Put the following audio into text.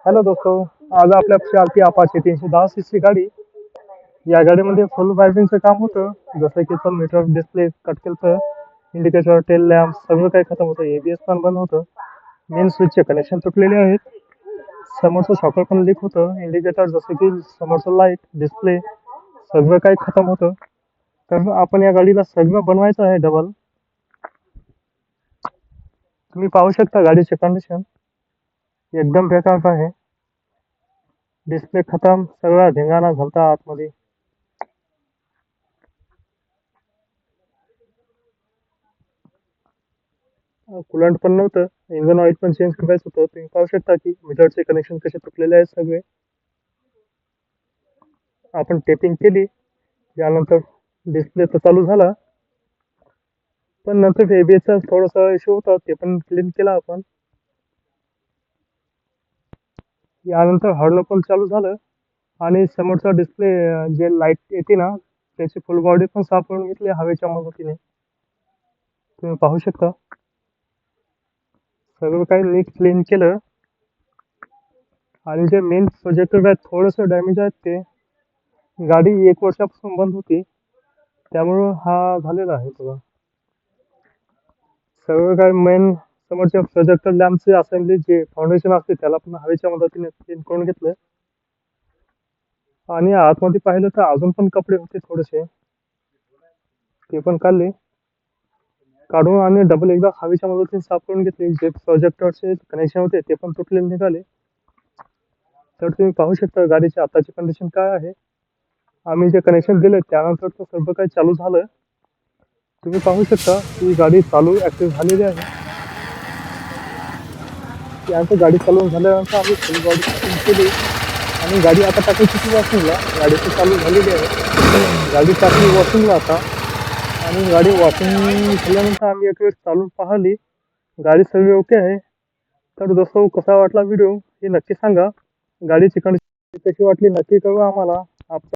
Hello दोस्तों, आज आपल्यापाशी आलती अपाचे 310 सीसी गाडी. या गाडीमध्ये फुल वायरिंगचं काम होतं. जसं की मीटर डिस्प्ले कट केलं, इंडिकेटर टेल लॅम्प सगळं काही खतम होतं. एबीएस पण बंद होतं. मेन स्विचचे कनेक्शन तुटलेले आहेत. समोरचं शॉकर पण लीक होतं. इंडिकेटर जसं की समोरचं लाईट डिस्प्ले सगळं काही खतम होतं. तर आपण या गाडीला सगळं बनवायचं आहे डबल. तुम्ही पाहू शकता गाडीचे कंडिशन एकदम बेकार आहे. डिस्प्ले खतम, सगळा धिंगाणा घालता आतमध्ये. कुलंट पण नव्हतं, इंजन ऑइल पण चेंज करायचं होतं. तुम्ही पाहू शकता की मीटरचे कनेक्शन कसे तुटलेले आहेत सगळे. आपण टेपिंग केली, यानंतर डिस्प्ले तर चालू झाला, पण नंतर एबीएसचा थोडासा इश्यू होता, ते पण क्लीन केला आपण. यानंतर हॉर्न पण चालू झालं आणि समोरचा डिस्प्ले जे लाईट येते ना, त्याची फुल बॉडी पण साफ करून घेतली हवेच्या मदतीने. तुम्ही पाहू शकता सगळं काही नीट क्लीन केलं. आणि जे मेन प्रोजेक्टर आहेत थोडंसं डॅमेज आहेत. ते गाडी 1 वर्षापासून बंद होती, त्यामुळं हा झालेला आहे बघा. सगळं काय मेन समोरच्या प्रोजेक्टर लॅम्पचे असेंब्ली जे फाउंडेशन असते त्याला पण हवेच्या मदतीने क्लीन करून घेतलं. आणि आतमध्ये पाहिलं तर अजून पण कपडे होते थोडेसे, ते पण काढून आणि डबल एकदा हवेच्या मदतीने साफ करून घेतले. जे प्रोजेक्टरचे कनेक्शन होते ते पण तुटलेले निघाले. तर तुम्ही पाहू शकता गाडीची आताची कंडिशन काय आहे. आम्ही जे कनेक्शन दिले त्यानंतर तर सर्व काही चालू झालं. तुम्ही पाहू शकता की गाडी चालू ऍक्टिव्ह झालेली आहे. त्यानंतर गाडी चालू झाल्यानंतर आम्ही फुल बॉडी टेस्टिंग केली आणि गाडी आता टाकायची ती वॉशिंगला. गाडी तर चालू झालेली आहे. गाडी टाकली वॉशिंगला आता, आणि गाडी वॉशिंग झाल्यानंतर आम्ही एक वेळ चालून पाहिली. गाडी सगळी ओके आहे. तर दोस्तो, कसा वाटला व्हिडिओ हे नक्की सांगा. गाडीची कंडिशन कशी वाटली नक्की कळवा आम्हाला.